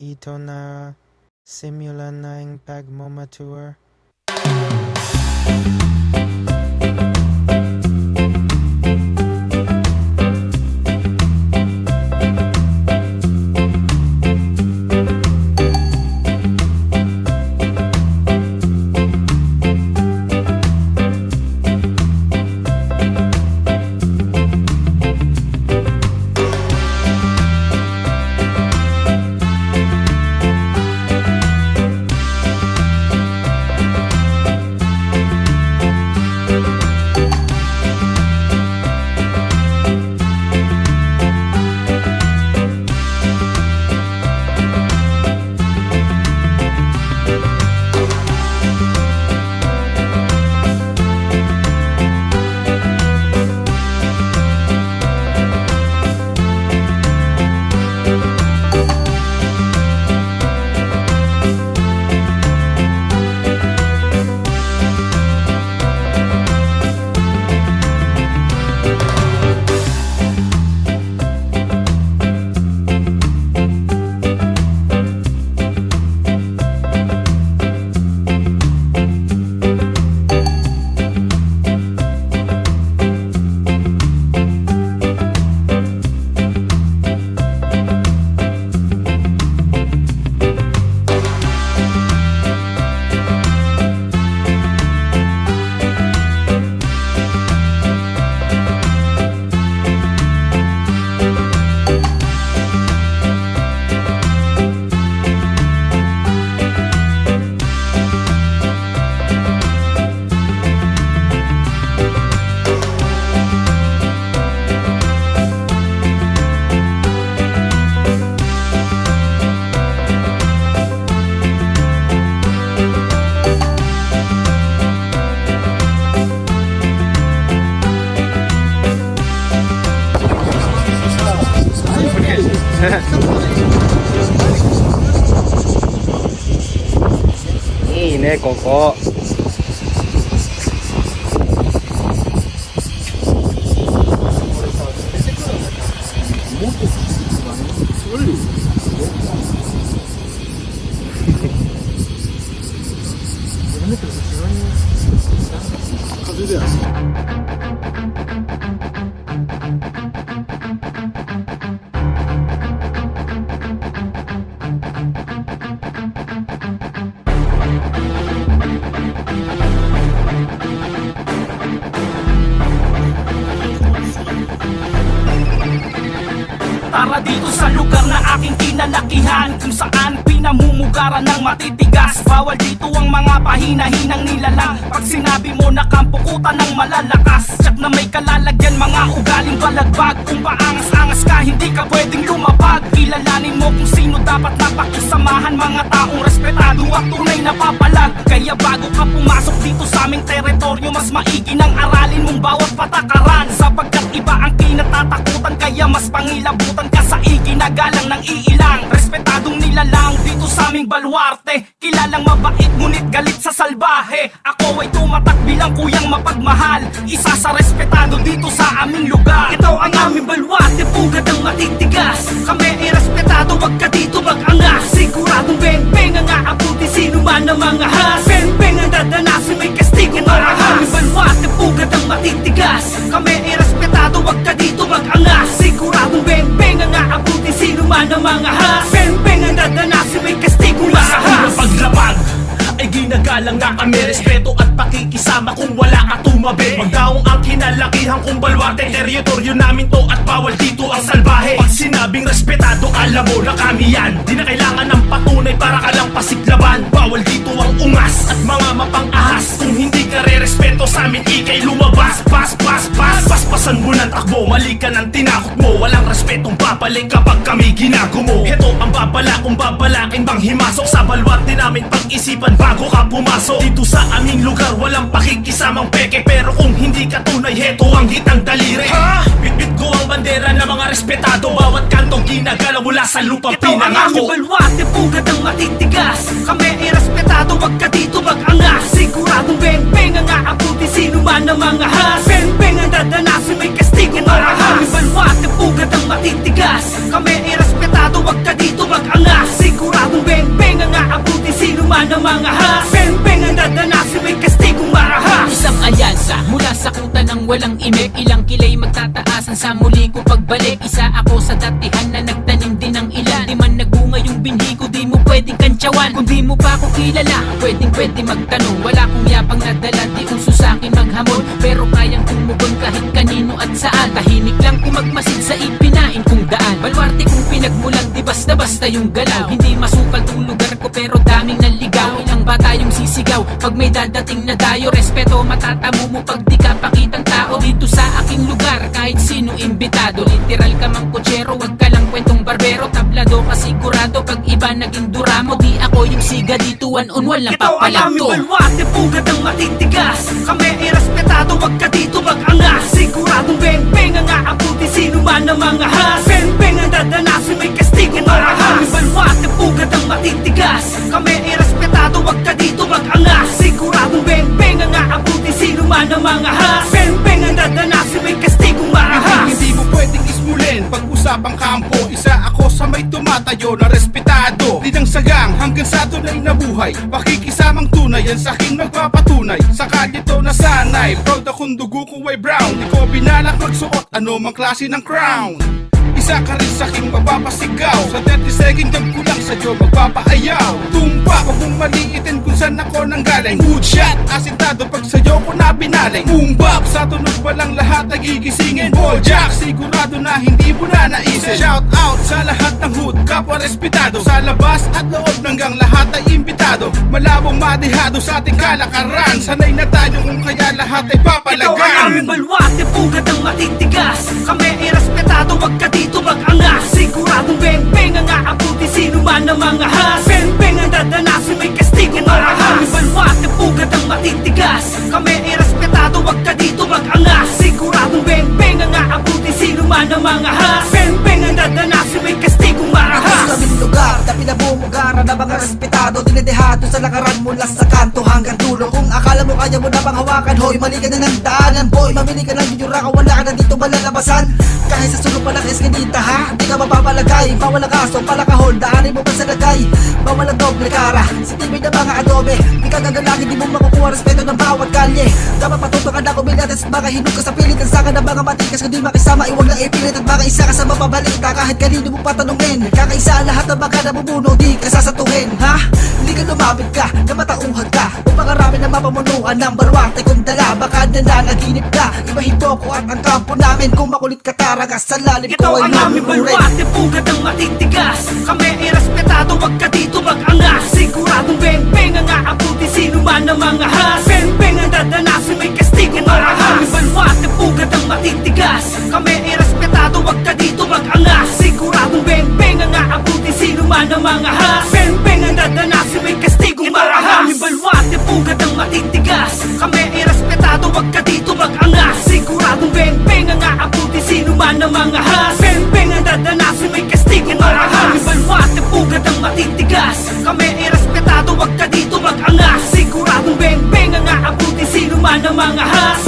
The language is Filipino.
Ito na simulan ng pagmamature. Ini koko. Tara dito sa lugar na aking kinalakihan, kung saan pinamumugaran ng matitigas. Bawal dito ang mga pahina-hinang nilalang. Pag sinabi mo na kampukutan ng malalakas, tsak na may kalalagyan, mga ugaling balagbag. Kung paangas-angas ka, hindi ka pwedeng lumapag. Kilalanin mo kung sino dapat napakisamahan, mga taong respetado at tunay na papalag. Kaya bago ka pumasok dito sa aming teritoryo, mas maigi nang aralin mong bawat patakaran. Sapagkat iba ang kinatatakutan, kaya mas pangilabutan ka sa iginagalang ng iilang. Respetadong nilalang dito sa aming baluarte, kilalang mabait ngunit galit sa salbahe. Ako ay tumatak bilang kuyang mapagmahal, isa sa respetado dito sa aming lugar. Ito ang aming baluarte, pugad ang matitigas. Kami ay respetado, wag ka dito mag-angas. Siguradong beng-beng ang aabuti sino man ang mga has. Beng-beng ang dadanasin, may kastigo ito ang aming baluarte, pugad ang matitigas. Kami ay respetado, wag ka dito mag-angas. Siguradong beng-beng ang aabuti sino man ang mga has. Beng-beng ang dadanasin, may kastigo ang ahas. Paglabag ay ginagalang na kami, respeto at pakikisama kung wala ka tumabi. Magdaong ang kinalakihan kung baluarte, teritoryo namin to at bawal dito ang salbahe. Pag sinabing respetado, alam mo na kami yan. Di na kailangan ng patunay para ka lang pasiglaban. Bawal dito ang ungas at mga mapang-ahas. Kung hindi ka re-respeto sa amin, ikay lumabas. Paspasan mo ng takbo, mali ka ng tinakot mo. Walang respetong babalik kapag kami ginagumo. Ito ang babala kung babalakin bang himasok sa baluarte namin, pag-isipan bago ka pumasok. Dito sa aming lugar walang pakikisamang peke, pero kung hindi ka tunay, heto ang hitang daliri. Bitbit ko ang bandera ng mga respetado, bawat kantong ginagalaw mula sa lupa pinangako. Ito ang aming baluarte, pugad ang matitigas. Kami ay respetado, wag ka dito mag-angas. Siguradong beng-beng ang aabuti sino man ang mga has. Beng-beng ang dadanasin, may kastigo ito ang aming baluarte, pugad ang matitigas. Kami ay respetado, wag ka dito mag-angas. Sigurado walang imek. Ilang kilay magtataasan sa muli ko pagbalik. Isa ako sa datihan na nagtanim din ng ilan. Di man nagbunga yung binhi ko, di mo pwedeng kantsawan. Kung di mo pa ako kilala, pwede magtanong. Wala kong yapang nadala, di uso sa'kin maghamon. Pero kayang tumugon kahit kanino at saan. Tahimik lang kung magmasid sa ipinain kong daan. Balwarte kung pinagmulan, di basta-basta yung galaw. Hindi masukal tong lugar ko pero daming naligaw. Ilang ba tayong sisigaw pag may dadating na dayo? Respeto matatamo mo pag di ka pakitang tao dito sa aking lugar. Kahit sino imbitado, literal ka mang kutsero, wag ka lang kwentong barbero. Tablado ka sigurado pag iba naging duramo. Di ako yung siga dito, one-on-one lang Ito ang aming papalagto. balwate, pugad ang matitigas. Kami ay respetado, wag ka dito mag-angas. Siguradong beng-beng ang aabuti, sino man ang mga has. Beng-beng ang dadanasin, may kastigo marahas. Ito ang aming balwate, pugad ang matitigas. Kami ay respetado, wag ka dito mag-angas. Siguradong beng-beng ang aabuti, sino man ang mga has. Beng-beng ang dadanasin, may kastigo marahas. Hindi mo pwedeng ismulin pag-usapang kampo. Isa ako sa may tumatayo na respetado. Di nang sagang hanggang sa tunay na buhay. Pakikisamang tunay yan sa akin magpapatunay. Sa kalito na sanay, proud akong dugo ko ay brown. Di ko binalak magsuot ano mang klase ng crown. Isa ka rin sa aking mapapasigaw. Sa 30 second jump ko lang sa Diyo magpapaayaw. Tumpa, huwag mong maliitin kung saan ako nanggaling. Good shot, asintado pag sa'yo ko na binaling. Boom bap, sa tunog walang lahat nagigisingin. Bojack, sigurado na hindi mo na naisin. Shout out sa lahat ng hood, kapwa respetado. Sa labas at loob hanggang lahat ay imbitado. Malabong madihado sa ating kalakaran. Sanay na tayo kung kaya lahat ay papalagan. Ito ang aming balwate, pugad ang matitigas. Kami ay respetado, wag ka dito mag-angas. Siguradong beng-beng ang aabuti, sino man ang mga has. Beng-beng ang dadanasin, may kastigo marahas. Ito ang aming balwate, pugad ang matitigas. Kami ay respetado, wag ka dito mag-angas. Siguradong beng-beng ang aabuti, sino man ang mga has. Beng-beng ang dadanasin, may kastigo marahas. Sa aming lugar na pinabumugara na mga respetado. Dinedehado sa lakaran mula sa kanto hanggang dulo. Kung akala mo kaya mo na bang hawakan, hoy, mali ka na ng daanan, boy. Mamili ka ng yura ka, wala ka na dito malalabasan. Kahit sa sulong pa ng eskinita, ha? Di ka mapapalagay, bawal ang kaso, palakahol. Daanin mo pa sa lagay, bawal ang doble kara. Si TV na mga adobe, di ka gagalangin, di mo makukuha respeto ng bawat kalye. Dapat patuto ka na kumilates at baka hinug ka sa pilit. Ang saka ng mga matikas, kundi makisama, iwag lang ipilit. At baka isa ka sa mapabalita, kahit kanino mo patanungin. Kakaisa ang lahat ng mga namumuno, di ka sasatuhin, ha? Hindi ka lumapit ka, na matauhag ka. O makarami na mapamunuan ng barwate kung dala. Baka nananaginip ka, ibahin ko at ang kampo namin. Kung makulit ka taragas, sa lalim Ito ko ay ang aming mamunurin. balwate, pugad ang matitigas. Kami ay respetado, wag ka dito mag-angas. Siguradong beng-beng ang aabuti, sino man ang mga has. Beng-beng ang dadanasin, may kastigo marahas. Ito ang aming balwate, pugad ang matitigas. Kami ay respetado, wag ka dito mag-angas. Siguradong beng-beng ang aabuti, sino man ang mga has. Beng-beng ang dadanasin, may kastigo marahas. Ito ang aming balwate, pugad ang matitigas. Kami ay respetado, wag ka dito mag-angas. Siguradong beng-beng ang aabuti, sino man ang mga has. Beng-beng ang dadanasin, may kastigo marahas. Ito ang aming balwate, pugad ang matitigas. Kami ay respetado, wag ka dito mag-angas. Siguradong beng-beng ang aabuti, sino man ang mga has.